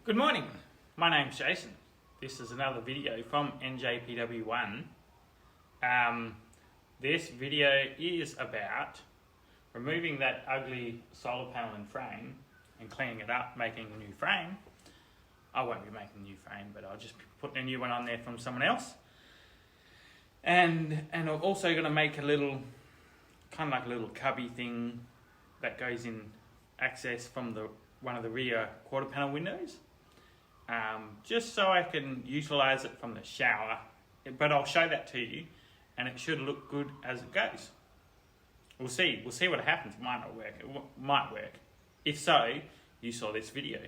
Good morning, my name's Jason. This is another video from NJPW1. This video is about removing that ugly solar panel and frame and cleaning it up, making a new frame. I won't be making a new frame, but I'll just be putting a new one on there from someone else. And I'm also going to make a little, kind of like a little cubby thing that goes in access from one of the rear quarter panel windows. Just so I can utilise it from the shower, but I'll show that to you and it should look good as it goes. We'll see what happens. It might not work, it might work. If so, you saw this video.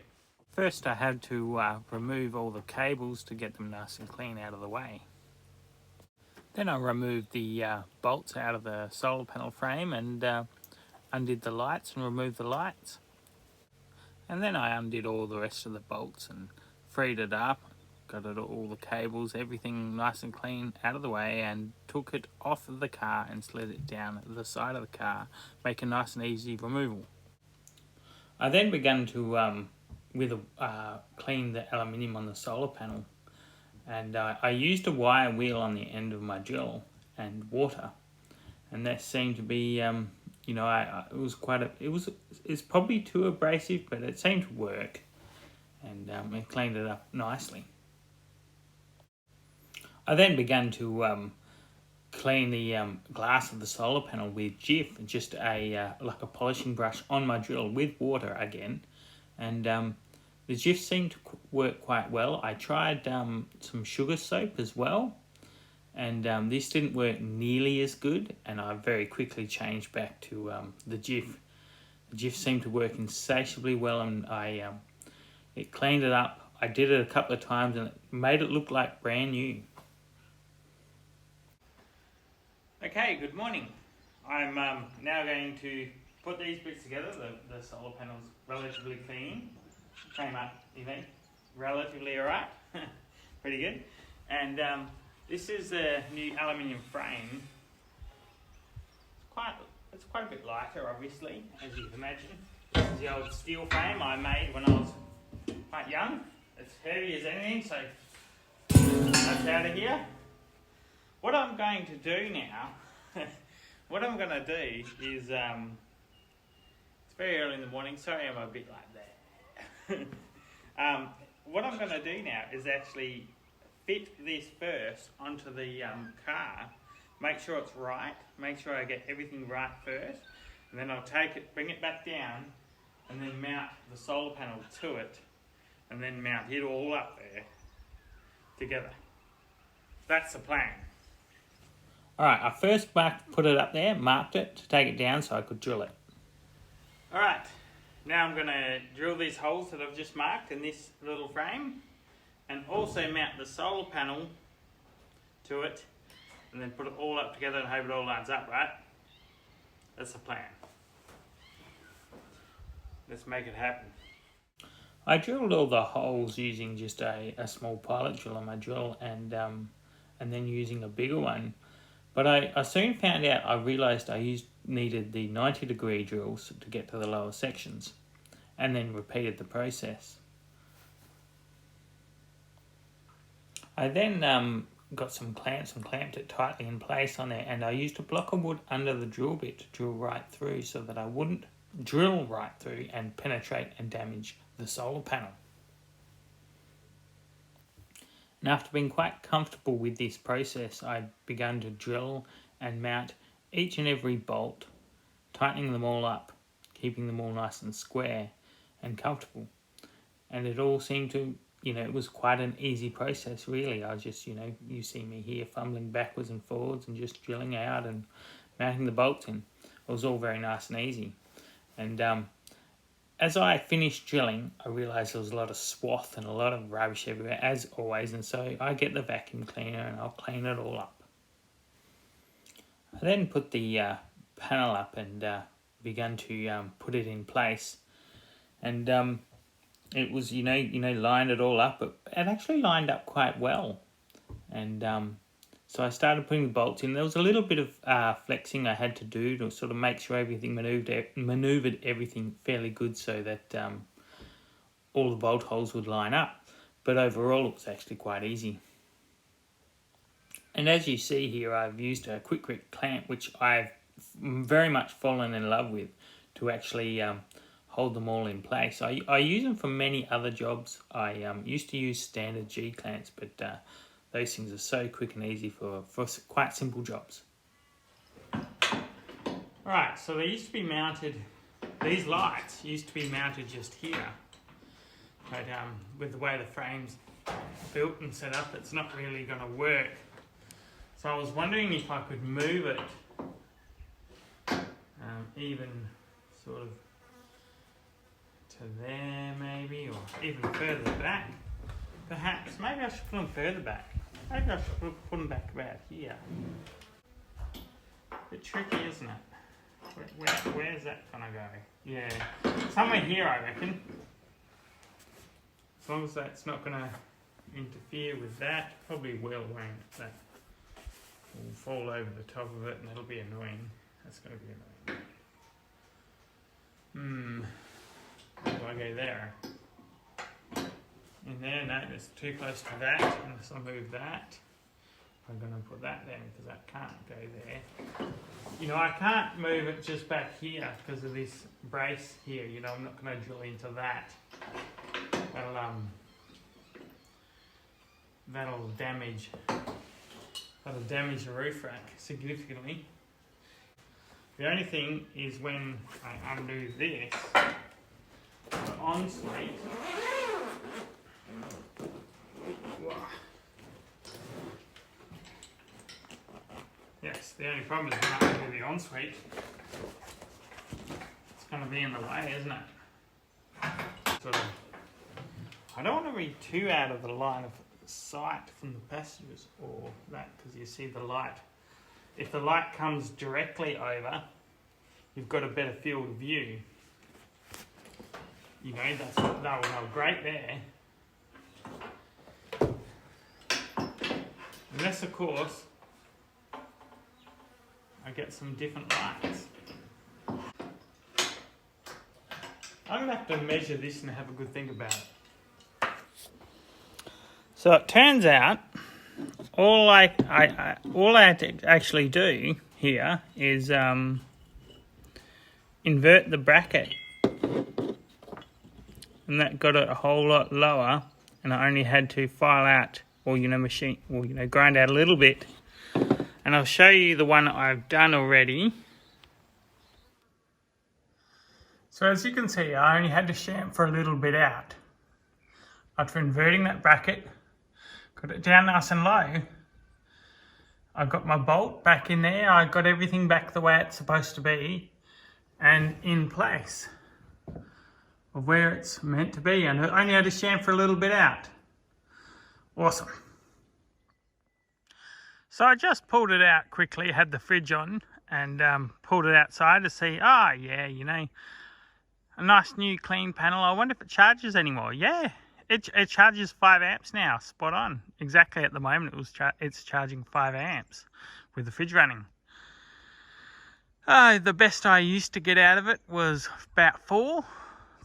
First I had to remove all the cables to get them nice and clean out of the way. Then I removed the bolts out of the solar panel frame and undid the lights and removed the lights. And then I undid all the rest of the bolts and freed it up, got it all the cables, everything nice and clean out of the way, and took it off of the car and slid it down the side of the car, make a nice and easy removal. I then began to clean the aluminium on the solar panel, and I used a wire wheel on the end of my drill and water, and that seemed to be it's probably too abrasive, but it seemed to work, and it cleaned it up nicely. I then began to clean the glass of the solar panel with Jif, just like a polishing brush on my drill with water again, and the Jif seemed to work quite well. I tried some sugar soap as well, and this didn't work nearly as good, and I very quickly changed back to the Jif. The Jif seemed to work insatiably well, and it cleaned it up. I did it a couple of times and it made it look like brand new. Okay, good morning. I'm now going to put these bits together. The solar panel's relatively clean. Came up, relatively alright. Pretty good. And this is the new aluminium frame. It's quite a bit lighter, obviously, as you can imagine. This is the old steel frame I made when I was quite young. It's heavy as anything, so that's out of here. What I'm going to do now, is, it's very early in the morning, sorry I'm a bit like that. What I'm going to do now is actually fit this first onto the car, make sure it's right, make sure I get everything right first, and then I'll take it, bring it back down, and then mount the solar panel to it, and then mount it all up there together. That's the plan. Alright, I first put it up there, marked it to take it down so I could drill it. Alright, now I'm going to drill these holes that I've just marked in this little frame, and also mount the solar panel to it, and then put it all up together and hope it all lines up, right? That's the plan. Let's make it happen. I drilled all the holes using just a small pilot drill on my drill, and then using a bigger one. But I soon found out, I realised I needed the 90-degree drills to get to the lower sections, and then repeated the process. I then got some clamps and clamped it tightly in place on there, and I used a block of wood under the drill bit to drill right through so that I wouldn't drill right through and penetrate and damage the solar panel. And after being quite comfortable with this process, I began to drill and mount each and every bolt, tightening them all up, keeping them all nice and square and comfortable. And it all seemed to, it was quite an easy process, really. I just, you see me here fumbling backwards and forwards and just drilling out and mounting the bolts in. It was all very nice and easy. And as I finished drilling, I realised there was a lot of swath and a lot of rubbish everywhere, as always, and so I get the vacuum cleaner and I'll clean it all up. I then put the panel up and began to put it in place, and it was, lined it all up. It actually lined up quite well, and so I started putting the bolts in. There was a little bit of flexing I had to do to sort of make sure everything manoeuvred everything fairly good, so that all the bolt holes would line up, but overall it was actually quite easy. And as you see here, I've used a quick grip clamp, which I've very much fallen in love with to actually hold them all in place. I use them for many other jobs. I used to use standard G clamps, but those things are so quick and easy for quite simple jobs. Right, so they used to be mounted, these lights used to be mounted just here, but with the way the frame's built and set up, it's not really going to work. So I was wondering if I could move it even sort of to there maybe, or even further back. Perhaps, maybe I should put them further back. Maybe I should put them back about here. A bit tricky, isn't it? Where's that gonna go? Yeah, somewhere here I reckon. As long as that's not gonna interfere with that. Probably won't. That will fall over the top of it and that'll be annoying. That's gonna be annoying. How do I go there? In there? No, it's too close to that. Unless I move that. I'm going to put that there because that can't go there. You know, I can't move it just back here because of this brace here. You know, I'm not going to drill into that. That'll damage the roof rack significantly. The only thing is when I undo this, the ensuite. Yes, the only problem is when I undo the ensuite, it's going to be in the way, isn't it? Sort of. I don't want to be too out of the line of sight from the passengers or that, because you see the light. If the light comes directly over, you've got a better field of view. You know, they'll go great there. Unless, of course, I get some different lights. I'm going to have to measure this and have a good think about it. So it turns out, all I had to actually do here is invert the bracket. And that got it a whole lot lower, and I only had to file out or grind out a little bit. And I'll show you the one I've done already. So as you can see, I only had to chamfer a little bit out. After inverting that bracket, got it down nice and low. I got my bolt back in there, I got everything back the way it's supposed to be and in place of where it's meant to be, and I only had to chamfer a little bit out. Awesome. So I just pulled it out quickly, had the fridge on, and pulled it outside to see, yeah, you know, a nice new clean panel. I wonder if it charges anymore. Yeah, it charges 5 amps now, spot on. Exactly at the moment it's charging 5 amps with the fridge running. The best I used to get out of it was about 4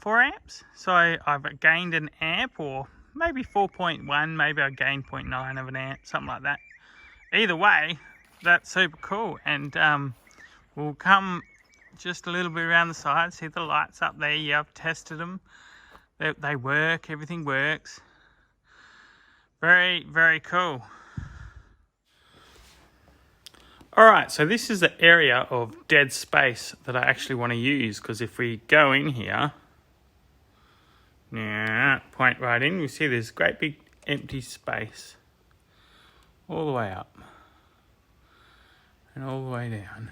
amps. So I've gained an amp, or maybe 4.1, maybe I gained 0.9 of an amp, something like that. Either way, that's super cool. And we'll come just a little bit around the side, see the lights up there. Yeah, I've tested them. They work, everything works. Very, very cool. Alright, so this is the area of dead space that I actually want to use, because if we go in here, point right in, we see this great big empty space all the way up and all the way down.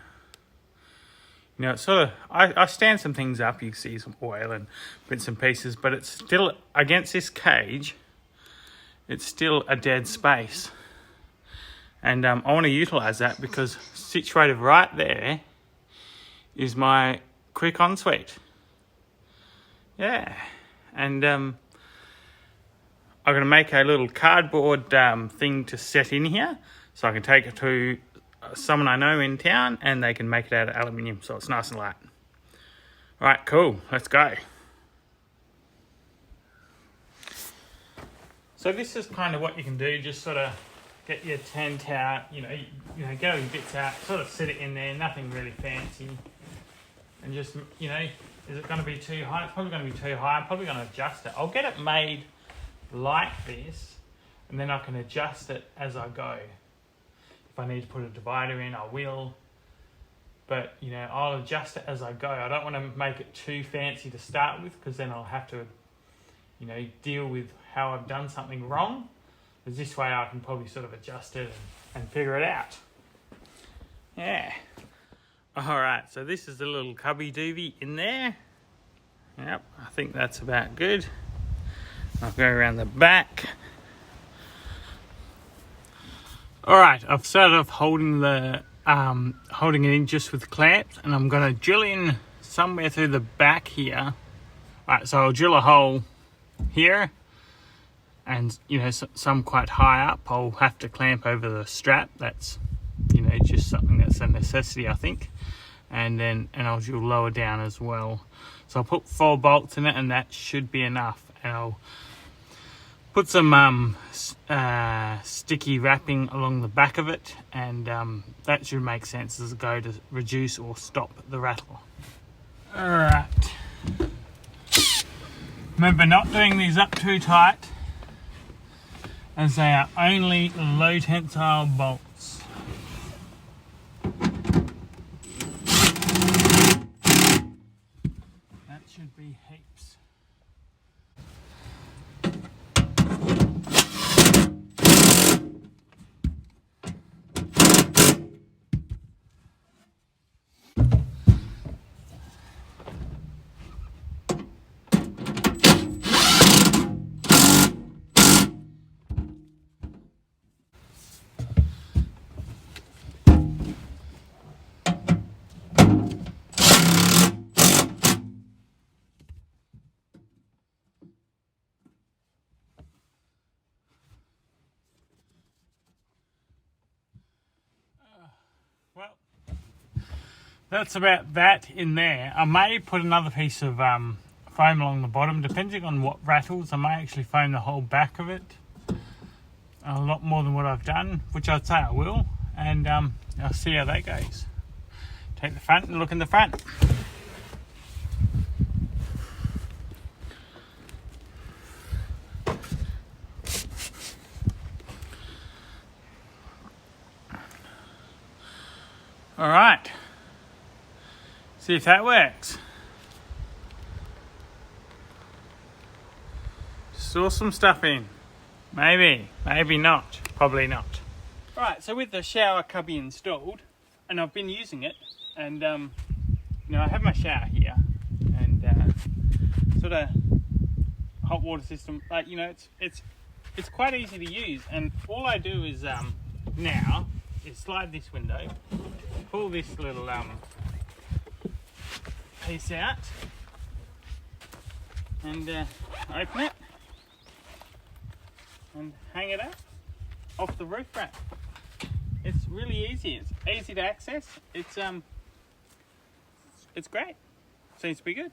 You know, it's sort of, I stand some things up, you see some oil and bits and pieces, but it's still, against this cage, it's still a dead space. And I want to utilise that because situated right there is my quick ensuite. Yeah. And I'm going to make a little cardboard thing to set in here so I can take it to someone I know in town and they can make it out of aluminium so it's nice and light. Right, cool. Let's go. So this is kind of what you can do, just sort of get your tent out, you know, get all your bits out, sort of sit it in there, nothing really fancy. And just, you know, is it going to be too high? It's probably going to be too high. I'm probably going to adjust it. I'll get it made like this, and then I can adjust it as I go. If I need to put a divider in, I will. But, you know, I'll adjust it as I go. I don't want to make it too fancy to start with, because then I'll have to, you know, deal with how I've done something wrong. Because this way I can probably sort of adjust it and figure it out. Yeah. Alright, so this is the little cubby doobie in there. Yep, I think that's about good. I'll go around the back. Alright, I've started off holding it in just with clamps, and I'm going to drill in somewhere through the back here. Alright, so I'll drill a hole here, and you know, some quite high up. I'll have to clamp over the strap. That's, you know, just something that's a necessity, I think. And I'll drill lower down as well. So I'll put 4 bolts in it, and that should be enough. And I'll put some sticky wrapping along the back of it, and that should make sense as a go to reduce or stop the rattle. Alright. Remember, not doing these up too tight, as they are only low tensile bolts. That should be heaps. Well, that's about that in there. I may put another piece of foam along the bottom, depending on what rattles. I may actually foam the whole back of it, a lot more than what I've done, which I'd say I will, and I'll see how that goes. Take the front and look in the front. All right, see if that works. Saw some stuff in. Maybe not, probably not. All right, so with the shower cubby installed, and I've been using it, and you know, I have my shower here, and sort of hot water system. Like, you know, it's quite easy to use, and all I do is now is slide this window, pull this little piece out, and open it and hang it up off the roof rack. It's really easy. It's easy to access. It's great. Seems to be good.